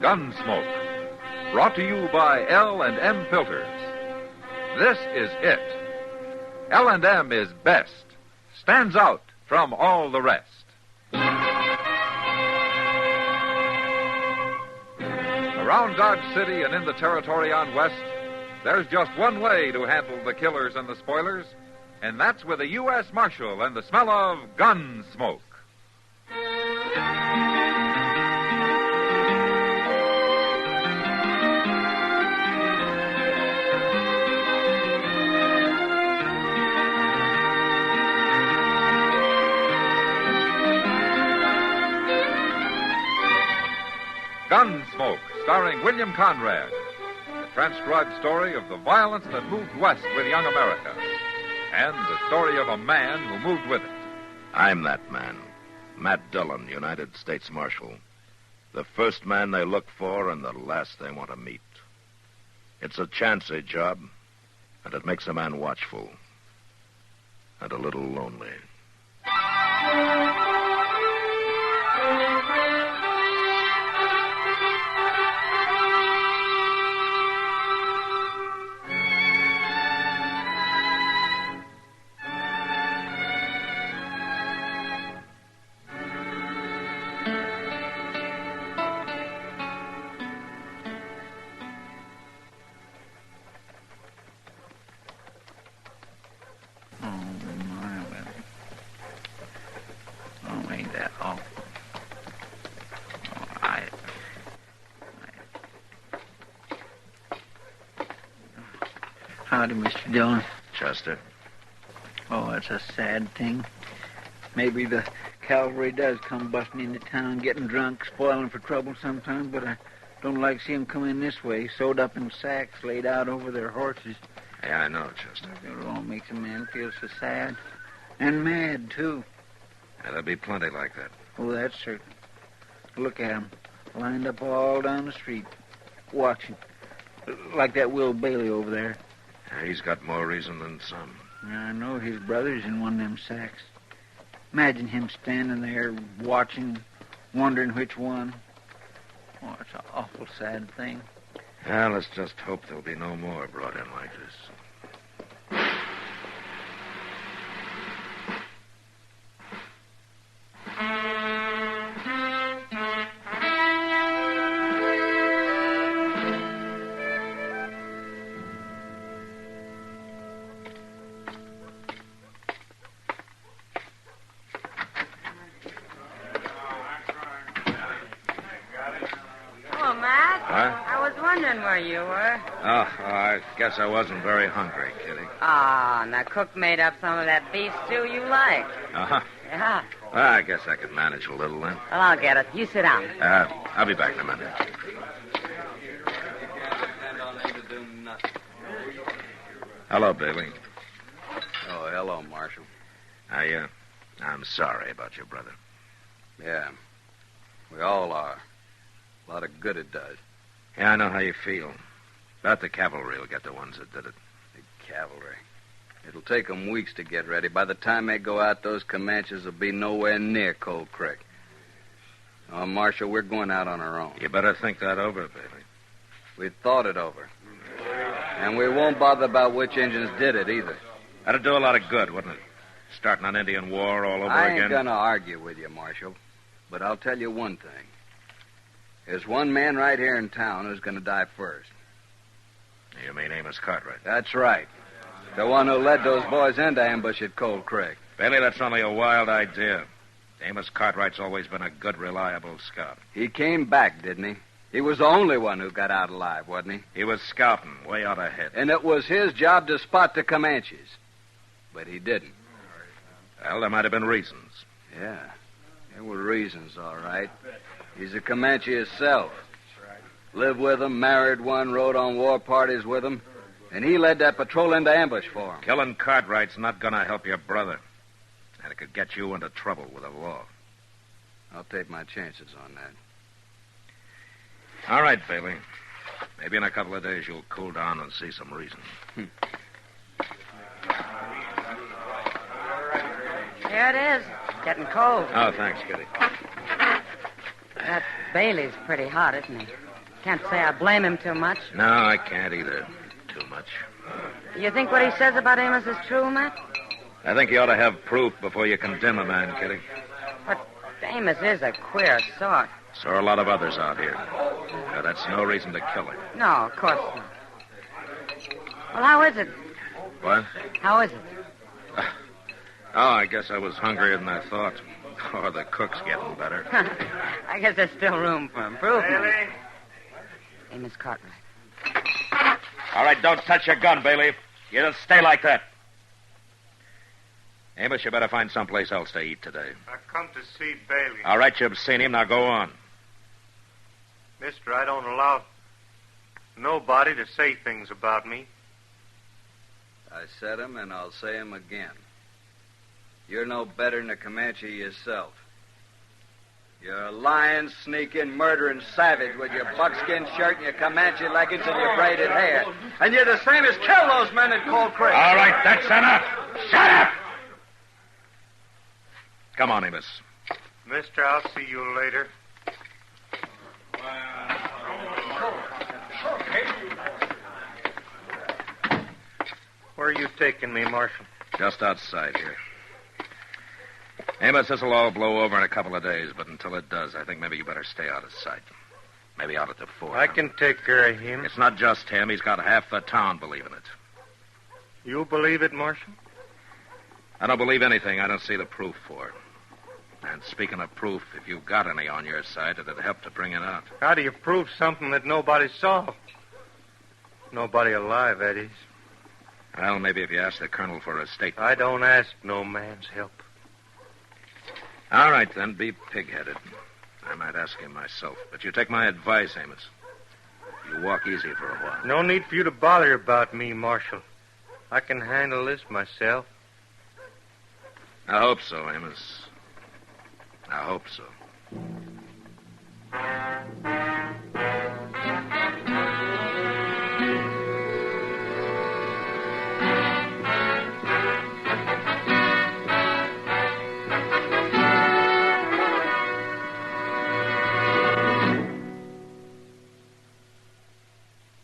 Gunsmoke. Brought to you by L&M Filters. This is it. L&M is best. Stands out from all the rest. Around Dodge City and in the territory on West, there's just one way to handle the killers and the spoilers, and that's with a U.S. Marshal and the smell of gun smoke. Gunsmoke, starring William Conrad. The transcribed story of the violence that moved west with young America. And the story of a man who moved with it. I'm that man. Matt Dillon, United States Marshal. The first man they look for and the last they want to meet. It's a chancy job, and it makes a man watchful. And a little lonely. Howdy, Mr. Dillon. Chester. Oh, it's a sad thing. Maybe the cavalry does come busting into town, getting drunk, spoiling for trouble sometimes, but I don't like to see 'em come in this way, sewed up in sacks, laid out over their horses. Yeah, I know, Chester. It all makes a man feel so sad. And mad, too. Yeah, there'll be plenty like that. Oh, that's certain. Look at 'em, lined up all down the street, watching. Like that Will Bailey over there. Yeah, he's got more reason than some. I know his brother's in one of them sacks. Imagine him standing there watching, wondering which one. Oh, it's an awful sad thing. Yeah, let's just hope there'll be no more brought in like this. Where you were. Oh, I guess I wasn't very hungry, Kitty. Ah, now Cook made up some of that beef stew you like. Uh-huh. Yeah. Well, I guess I could manage a little then. Well, I'll get it. You sit down. I'll be back in a minute. Hello, Bailey. Oh, hello, Marshal. I'm sorry about your brother. Yeah, we all are. A lot of good it does. Yeah, I know how you feel. But the cavalry will get the ones that did it. The cavalry. It'll take 'em weeks to get ready. By the time they go out, those Comanches will be nowhere near Cold Creek. Oh, Marshal, we're going out on our own. You better think that over, Bailey. We thought it over. And we won't bother about which Indians did it, either. That'd do a lot of good, wouldn't it? Starting an Indian war all over I again. ain't gonna argue with you, Marshal. But I'll tell you one thing. There's one man right here in town who's going to die first. You mean Amos Cartwright? That's right. The one who led those boys into ambush at Cold Creek. Bailey, that's only a wild idea. Amos Cartwright's always been a good, reliable scout. He came back, didn't he? He was the only one who got out alive, wasn't he? He was scouting way out ahead. And it was his job to spot the Comanches. But he didn't. Well, there might have been reasons. Yeah, there were reasons, all right. He's a Comanche himself. Lived with them, married one, rode on war parties with them, and he led that patrol into ambush for him. Killing Cartwright's not going to help your brother, and it could get you into trouble with the law. I'll take my chances on that. All right, Bailey. Maybe in a couple of days you'll cool down and see some reason. Here it is. Getting cold. Oh, thanks, Kitty. That Bailey's pretty hot, isn't he? Can't say I blame him too much. No, I can't either. Too much. You think what he says about Amos is true, Matt? I think you ought to have proof before you condemn a man, Kitty. But Amos is a queer sort. So are a lot of others out here. Now, that's no reason to kill him. No, of course not. Well, how is it? What? How is it? Oh, I guess I was hungrier than I thought. Oh, the cook's getting better. I guess there's still room for improvement. Bailey? Amos Cartwright. All right, don't touch your gun, Bailey. You just stay like that. Amos, you better find someplace else to eat today. I come to see Bailey. All right, you've seen him. Now go on. Mister, I don't allow nobody to say things about me. I said 'em, and I'll say 'em again. You're no better than a Comanche yourself. You're a lying, sneaking, murdering savage with your buckskin shirt and your Comanche leggings and your braided hair. And you're the same as killed those men in Cold Creek. All right, that's enough. Shut up! Come on, Amos. Mister, I'll see you later. Where are you taking me, Marshal? Just outside here. Amos, this'll all blow over in a couple of days, but until it does, I think maybe you better stay out of sight. Maybe out at the fort. I can take care of him. It's not just him. He's got half the town believing it. You believe it, Marshal? I don't believe anything I don't see the proof for. And speaking of proof, if you've got any on your side, it'd help to bring it out. How do you prove something that nobody saw? Nobody alive, that is. Well, maybe if you ask the colonel for a statement. I don't ask no man's help. All right, then, be pig-headed. I might ask him myself. But you take my advice, Amos. You walk easy for a while. No need for you to bother about me, Marshal. I can handle this myself. I hope so, Amos. I hope so.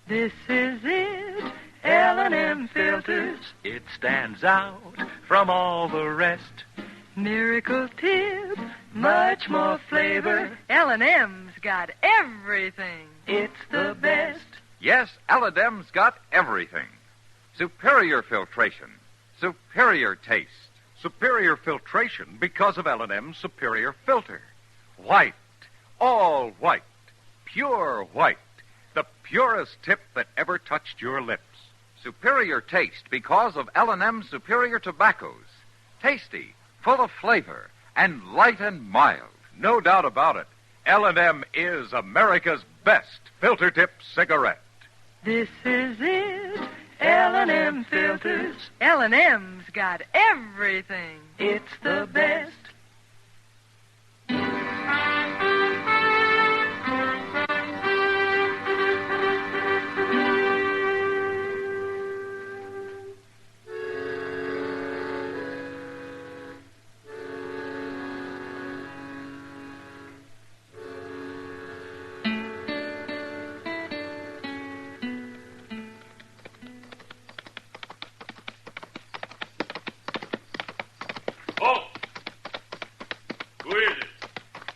This is it, L&M Filters. It stands out from all the rest. Miracle tip, much more flavor. L&M's got everything. It's the best. Yes, L&M's got everything. Superior filtration, superior taste. Superior filtration because of L&M's superior filter. White, all white, pure white. The purest tip that ever touched your lips. Superior taste because of L&M's superior tobaccos. Tasty, full of flavor, and light and mild. No doubt about it. L&M is America's best filter tip cigarette. This is it, L&M Filters. L&M's got everything. It's the best.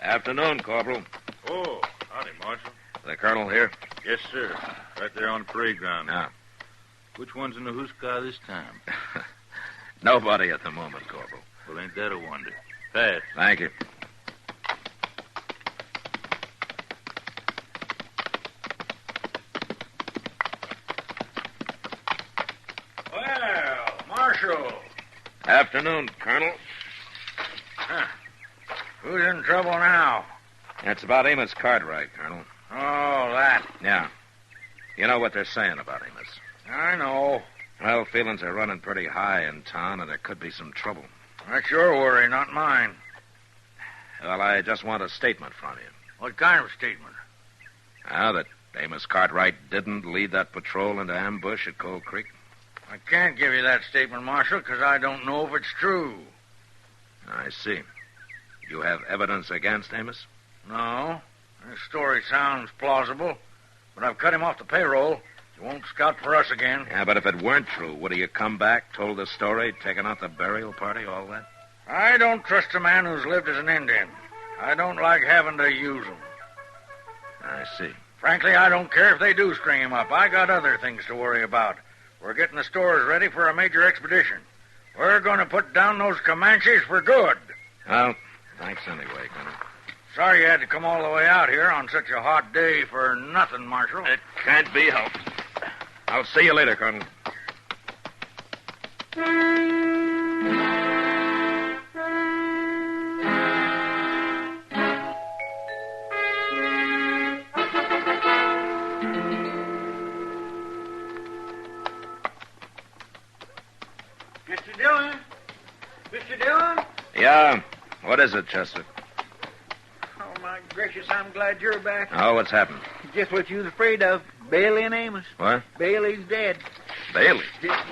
Afternoon, Corporal. Oh, howdy, Marshal. The colonel here? Yes, sir. Right there on the parade ground. Yeah. Which one's in the hoosecar this time? Nobody at the moment, Corporal. Well, ain't that a wonder? Pass. Thank you. Well, Marshal. Afternoon, Colonel. Huh. Who's in trouble now? It's about Amos Cartwright, Colonel. Oh, that. Yeah. You know what they're saying about Amos. I know. Well, feelings are running pretty high in town, and there could be some trouble. That's your worry, not mine. Well, I just want a statement from you. What kind of statement? That Amos Cartwright didn't lead that patrol into ambush at Cold Creek. I can't give you that statement, Marshal, because I don't know if it's true. I see. You have evidence against Amos? No. This story sounds plausible. but I've cut him off the payroll. He won't scout for us again. Yeah, but if it weren't true, would he have come back, told the story, taken out the burial party, all that? I don't trust a man who's lived as an Indian. I don't like having to use him. I see. Frankly, I don't care if they do string him up. I got other things to worry about. We're getting the stores ready for a major expedition. We're going to put down those Comanches for good. Well, thanks anyway, Colonel. Sorry you had to come all the way out here on such a hot day for nothing, Marshal. It can't be helped. I'll see you later, Colonel. Mr. Dillon? Mr. Dillon? Yeah? What is it, Chester? Oh, my gracious, I'm glad you're back. Oh, what's happened? Just what you was afraid of. Bailey and Amos. What? Bailey's dead. Bailey?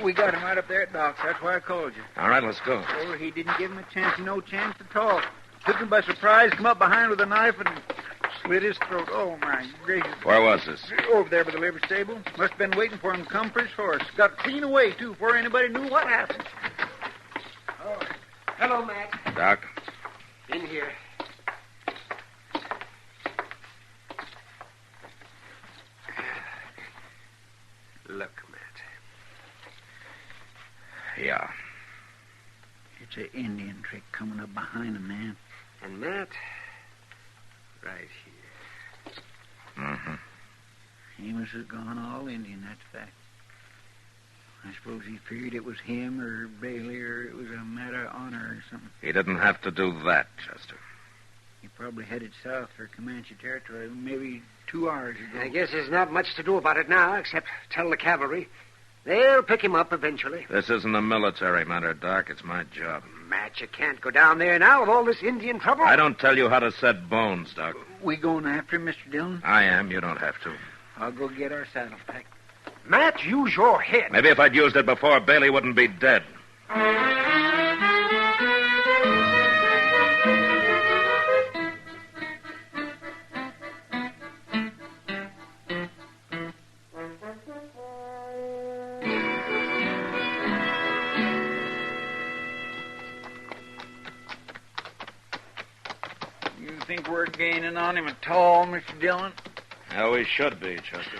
We got him right up there at Doc's. That's why I called you. All right, let's go. Oh, he didn't give him a chance, no chance to talk. Took him by surprise, come up behind with a knife and slit his throat. Oh, my gracious. Where was this? Over there by the livery stable. Must have been waiting for him to come for his horse. Got clean away, too, before anybody knew what happened. Oh, hello, Mac. Doc? In here. Look, Matt. Yeah. It's an Indian trick coming up behind a man. And Matt, right here. Mm-hmm. Amos has gone all Indian, that's a fact. I suppose he figured it was him or Bailey or it was a matter of honor or something. He didn't have to do that, Chester. He probably headed south for Comanche territory maybe 2 hours ago. I guess there's not much to do about it now, except tell the cavalry. They'll pick him up eventually. This isn't a military matter, Doc. It's my job. Matt, you can't go down there now with all this Indian trouble. I don't tell you how to set bones, Doc. We going after him, Mr. Dillon? I am. You don't have to. I'll go get our saddles packed. Matt, use your head. Maybe if I'd used it before, Bailey wouldn't be dead. You think we're gaining on him at all, Mr. Dillon? Yeah, we should be, Chester.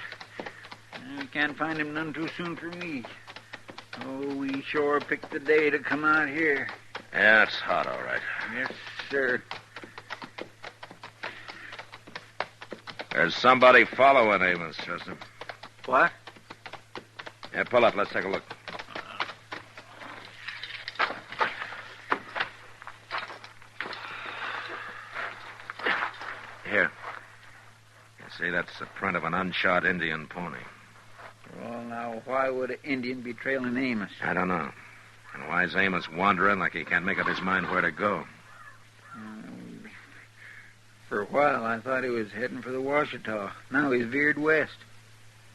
We can't find him none too soon for me. Oh, we sure picked the day to come out here. Yeah, it's hot, all right. Yes, sir. There's somebody following Amos, Chester. What? Yeah, pull up. Let's take a look. Here. You see, that's the print of an unshod Indian pony. Well, now, why would an Indian be trailing Amos? I don't know. And why is Amos wandering like he can't make up his mind where to go? For a while, I thought he was heading for the Washita. Now he's veered west.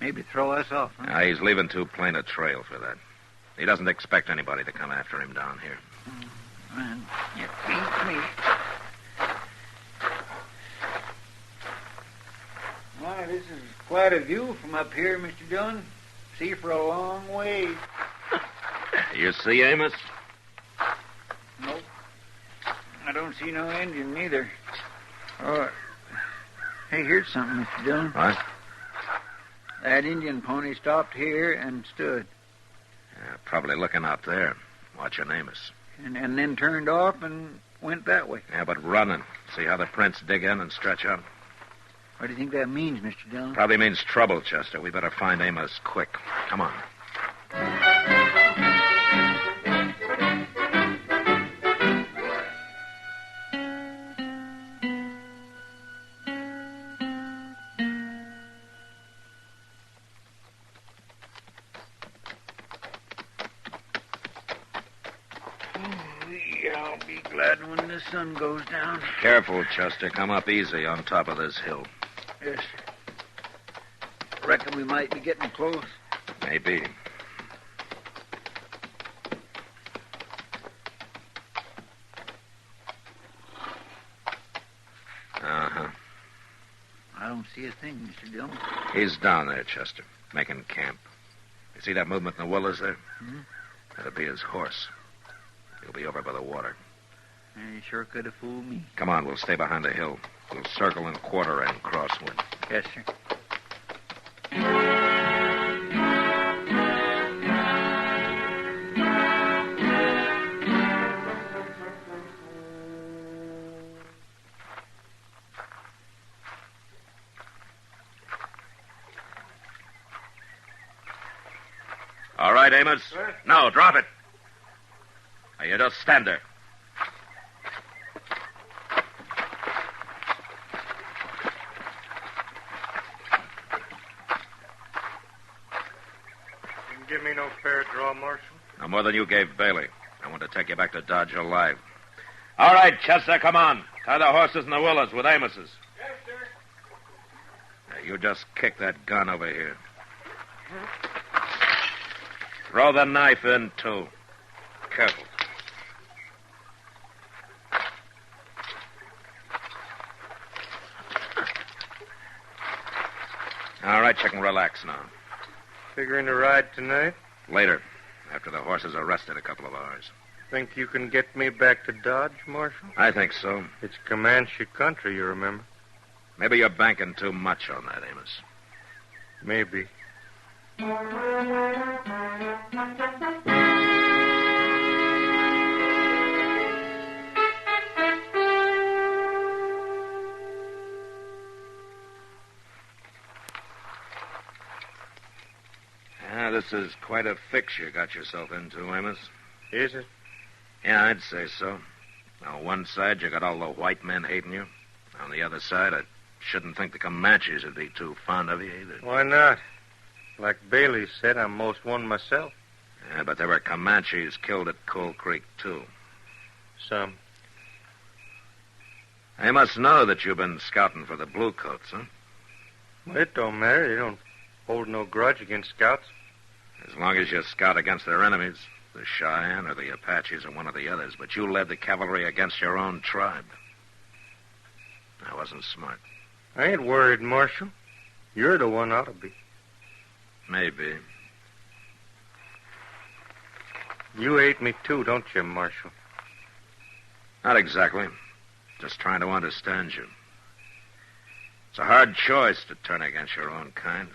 Maybe throw us off, huh? Now, he's leaving too plain a trail for that. He doesn't expect anybody to come after him down here. Man, you beat me. Why, this is quite a view from up here, Mr. Dillon. See for a long way. You see Amos? Nope. I don't see no Indian neither. Oh, hey, here's something, Mr. Dillon. What? That Indian pony stopped here and stood. Yeah, probably looking out there, watching Amos. And then turned off and went that way. Yeah, but running. See how the prints dig in and stretch out? What do you think that means, Mr. Dillon? Probably means trouble, Chester. We better find Amos quick. Come on. I'll be glad when the sun goes down. Careful, Chester. Come up easy on top of this hill. Yes. Reckon we might be getting close. Maybe. I don't see a thing, Mr. Dillon. He's down there, Chester, making camp. You see that movement in the willows there? Hmm? That'll be his horse. He'll be over by the water. He sure could have fooled me. Come on, we'll stay behind the hill. We'll circle and quarter and crosswind. Yes, sir. All right, Amos. Sir? No, drop it. Now, you just stand there. You can give me no fair draw, Marshal. No more than you gave Bailey. I want to take you back to Dodge alive. All right, Chester, come on. Tie the horses in the willows with Amos's. Yes, sir. Now, you just kick that gun over here. Throw the knife in, too. Careful. All right, you can relax now. Figuring to ride tonight? Later, after the horses are rested a couple of hours. Think you can get me back to Dodge, Marshal? I think so. It's Comanche country, you remember. Maybe you're banking too much on that, Amos. Maybe. This is quite a fix you got yourself into, Amos. Is it? Yeah, I'd say so. On one side, you got all the white men hating you. On the other side, I shouldn't think the Comanches would be too fond of you either. Why not? Like Bailey said, I'm most one myself. Yeah, but there were Comanches killed at Coal Creek, too. Some. They must know that you've been scouting for the Bluecoats, huh? Well, it don't matter. They don't hold no grudge against scouts. As long as you scout against their enemies, the Cheyenne or the Apaches or one of the others, but you led the cavalry against your own tribe. That wasn't smart. I ain't worried, Marshal. You're the one ought to be. Maybe. You hate me too, don't you, Marshal? Not exactly. Just trying to understand you. It's a hard choice to turn against your own kind.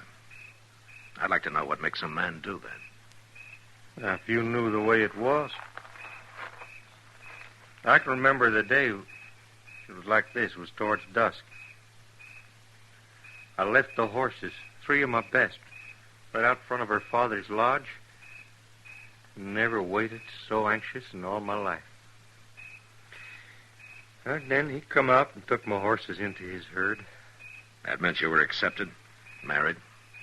I'd like to know what makes a man do that. Now, if you knew the way it was. I can remember the day it was like this. It was towards dusk. I left the horses, 3 of my best, right out front of her father's lodge. Never waited so anxious in all my life. And then he come out and took my horses into his herd. That meant you were accepted, married.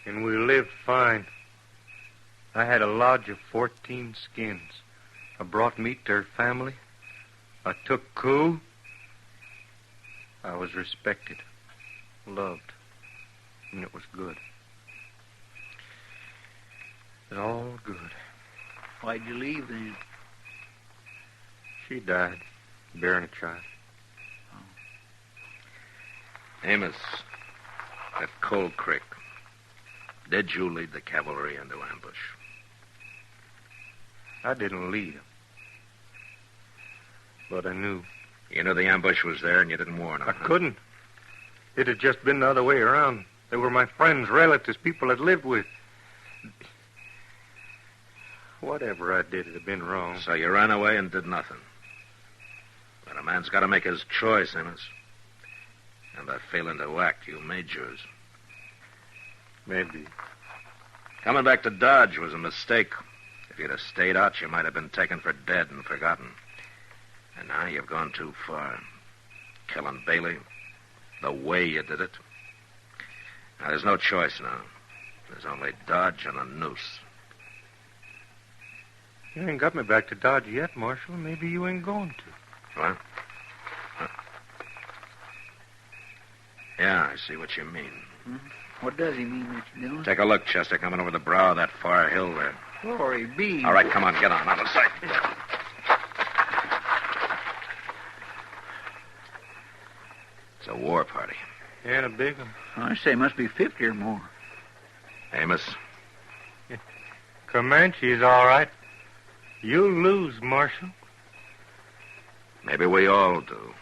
And we lived fine. I had a lodge of 14 skins. I brought meat to her family. I took coup. I was respected, loved, and it was good. All good. Why'd you leave then? She died, bearing a child. Amos, at Coal Creek, did you lead the cavalry into ambush? I didn't lead them. But I knew. You knew the ambush was there and you didn't warn them. I couldn't. It had just been the other way around. They were my friends, relatives, people I'd lived with. Whatever I did, it had been wrong. So you ran away and did nothing. But a man's got to make his choice, Amos. And by failing to act, you made yours. Maybe. Coming back to Dodge was a mistake. If you'd have stayed out, you might have been taken for dead and forgotten. And now you've gone too far. Killing Bailey, the way you did it. Now, there's no choice now. There's only Dodge and a noose. You ain't got me back to Dodge yet, Marshal. Maybe you ain't going to. What? Yeah, I see what you mean. Hmm? What does he mean, Mr. Dillon? Take a look, Chester, coming over the brow of that far hill there. Glory be. All right, come on, get on, out of sight. It's a war party. And a big one. I say must be 50 or more. Amos, Comanche's all right. You'll lose, Marshal. maybe we all do.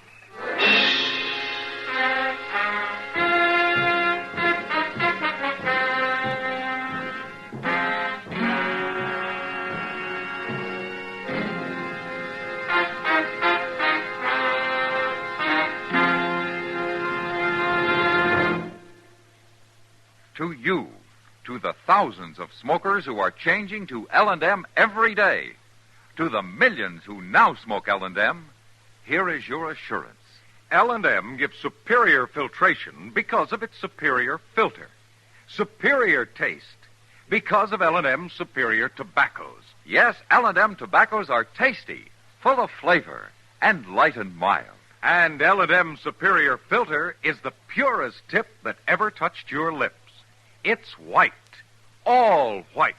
To you, to the thousands of smokers who are changing to L&M every day, to the millions who now smoke L&M, here is your assurance. L&M gives superior filtration because of its superior filter. Superior taste because of L&M's superior tobaccos. Yes, L&M tobaccos are tasty, full of flavor, and light and mild. And L&M's superior filter is the purest tip that ever touched your lips. It's white, all white.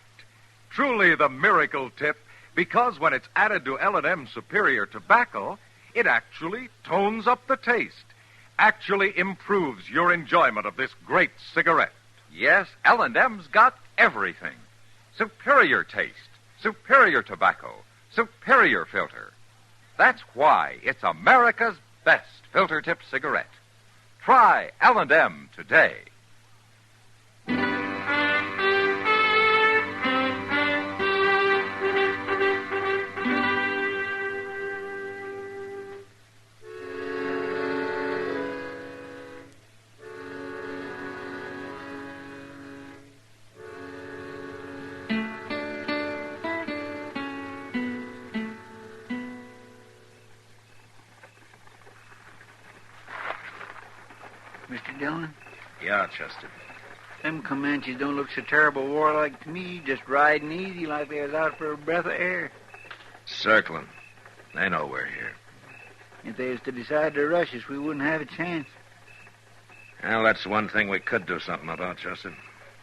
Truly the miracle tip, because when it's added to L&M's superior tobacco, it actually tones up the taste, actually improves your enjoyment of this great cigarette. Yes, L&M's got everything. Superior taste, superior tobacco, superior filter. That's why it's America's best filter tip cigarette. Try L&M today. Mr. Dillon, Yeah, Chester. them Comanches don't look so terrible warlike to me, just riding easy like they was out for a breath of air. Circling. They know we're here. If they was to decide to rush us, we wouldn't have a chance. Well, that's one thing we could do something about, Chester.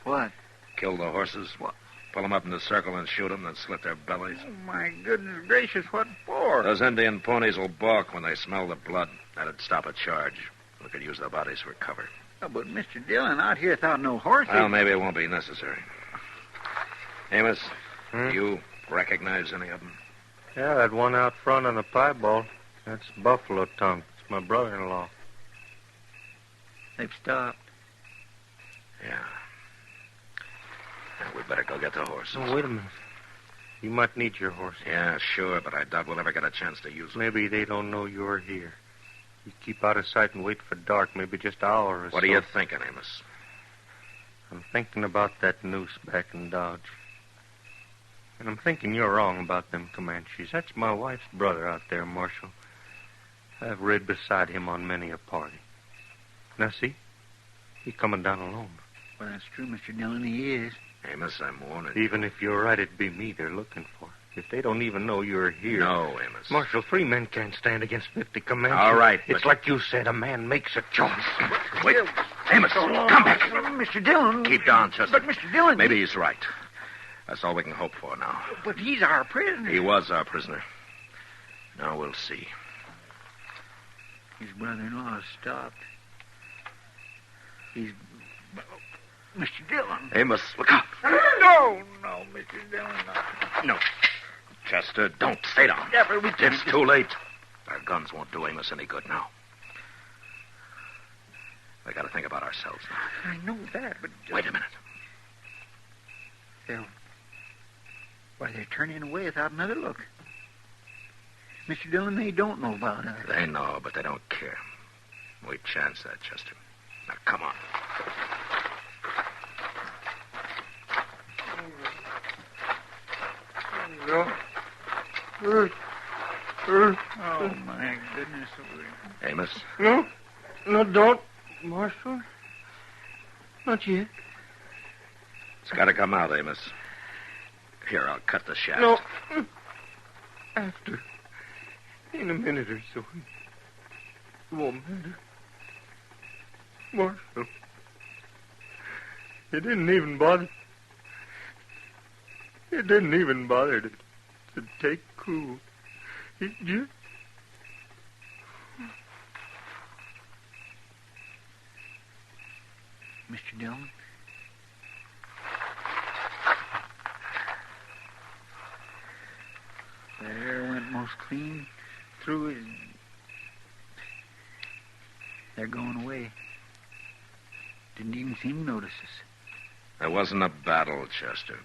What? Kill the horses. What? Pull them up in the circle and shoot them, then slit their bellies. Oh, my goodness gracious, what for? Those Indian ponies will balk when they smell the blood. That'd stop a charge. We could use their bodies for cover. Oh, but Mr. Dillon, out here without no horses. Well, maybe it won't be necessary. Amos, Hmm? you recognize any of them? Yeah, that one out front on the piebald. That's Buffalo Tongue. It's my brother-in-law. They've stopped. Yeah. Now, we better go get the horses. Oh, wait a minute. You might need your horse. Yeah, sure, but I doubt we'll ever get a chance to use them. Maybe they don't know you're here. You keep out of sight and wait for dark, maybe just an hour or so. What are you thinking, Amos? I'm thinking about that noose back in Dodge. And I'm thinking you're wrong about them Comanches. That's my wife's brother out there, Marshal. I've rid beside him on many a party. Now, see? He's coming down alone. Well, that's true, Mr. Dillon, he is. Amos, I'm warning you. Even if you're right, it'd be me they're looking for. If they don't even know you're here. No, Amos. Marshal, 3 men can't stand against 50 Comanches. All right, It's but- like you said, a man makes a choice. Wait. Amos, come back. Mr. Dillon. Keep down, Chester. But, Mr. Dillon. Maybe he's right. That's all we can hope for now. But he's our prisoner. He was our prisoner. Now we'll see. His brother-in-law has stopped. He's... Mr. Dillon. Amos, look out. No, Mr. Dillon. No. Chester, don't. Stay down. Yeah, but we can't. It's too late. Our guns won't do Amos any good now. We got to think about ourselves now. I know that, but... Wait a minute. Phil. Why, they're turning away without another look. Mr. Dillon, they don't know about us. They know, but they don't care. We chance that, Chester. Now, come on. Oh, my goodness. Amos, No, don't, Marshal. Not yet. it's got to come out, Amos. Here, I'll cut the shaft. No. After. In a minute or so. It won't matter. Marshal. It didn't even bother. It didn't even bother to take cool. It just... Mr. Dillon. The air went most clean through it. They're going away. Didn't even seem to notice us. There wasn't a battle, Chester.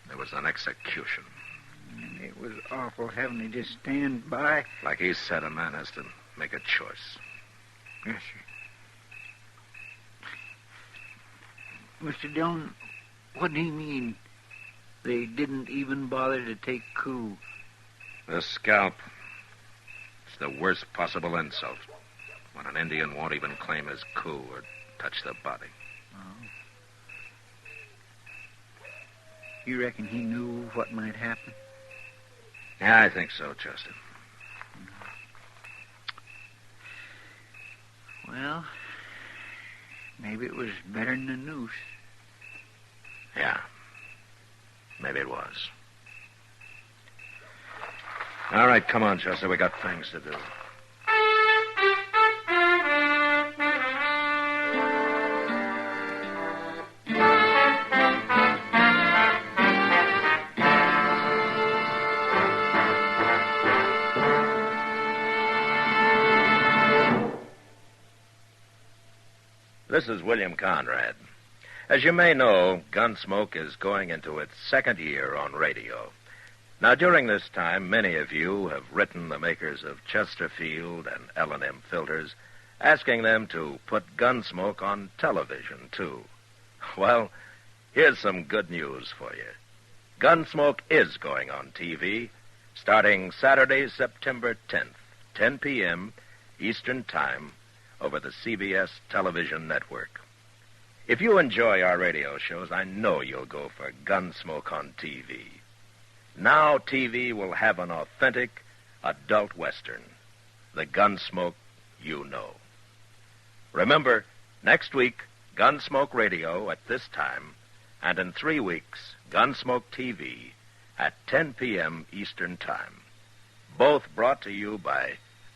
There was an execution. And it was awful having to just stand by. Like he said, a man has to make a choice. Yes, sir. Mr. Dillon, what do you mean they didn't even bother to take coup? The scalp. It's the worst possible insult. When an Indian won't even claim his coup or touch the body. Oh. You reckon he knew what might happen? Yeah, I think so, Chester. Well, maybe it was better than a noose. Yeah. Maybe it was. All right, come on, Chester. We got things to do. This is William Conrad. As you may know, Gunsmoke is going into its second year on radio. Now, during this time, many of you have written the makers of Chesterfield and L&M filters, asking them to put Gunsmoke on television, too. Well, here's some good news for you. Gunsmoke is going on TV, starting Saturday, September 10th, 10 p.m. Eastern Time, over the CBS television network. If you enjoy our radio shows, I know you'll go for Gunsmoke on TV. Now TV will have an authentic adult Western, the Gunsmoke you know. Remember, next week, Gunsmoke Radio at this time, and in 3 weeks, Gunsmoke TV at 10 p.m. Eastern Time. Both brought to you by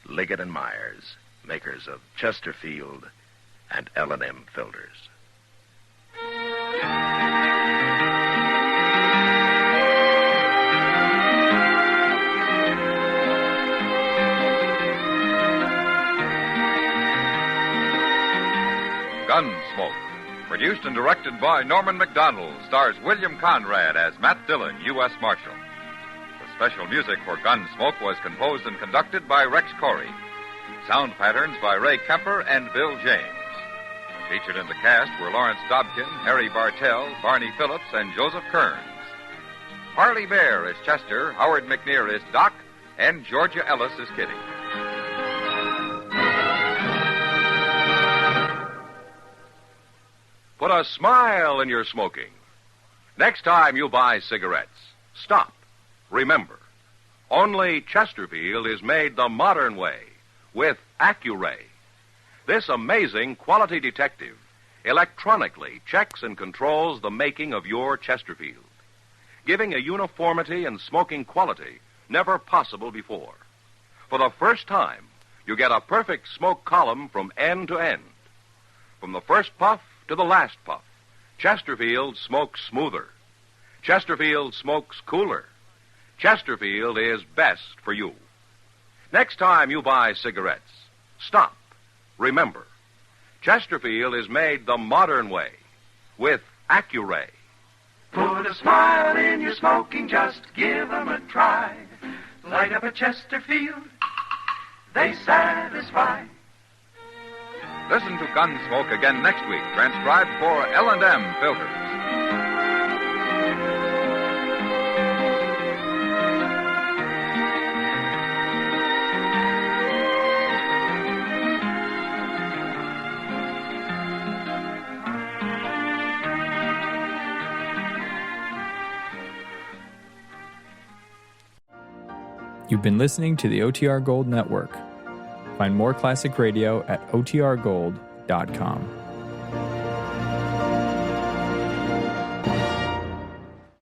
Liggett & Myers, makers of Chesterfield and L&M filters. Gunsmoke, produced and directed by Norman MacDonald, stars William Conrad as Matt Dillon, U.S. Marshal. The special music for Gunsmoke was composed and conducted by Rex Corey. Sound patterns by Ray Kemper and Bill James. Featured in the cast were Lawrence Dobkin, Harry Bartell, Barney Phillips, and Joseph Kearns. Harley Bear is Chester, Howard McNear is Doc, and Georgia Ellis is Kitty. Put a smile in your smoking. Next time you buy cigarettes, stop. Remember, only Chesterfield is made the modern way, with Accuray. This amazing quality detective electronically checks and controls the making of your Chesterfield, giving a uniformity and smoking quality never possible before. For the first time, you get a perfect smoke column from end to end. From the first puff to the last puff, Chesterfield smokes smoother. Chesterfield smokes cooler. Chesterfield is best for you. Next time you buy cigarettes, stop. Remember, Chesterfield is made the modern way, with Accuray. Put a smile in your smoking, just give 'em a try. Light up a Chesterfield, they satisfy. Listen to Gunsmoke again next week, transcribed for L&M filters. You've been listening to the OTR Gold Network. Find more classic radio at otrgold.com.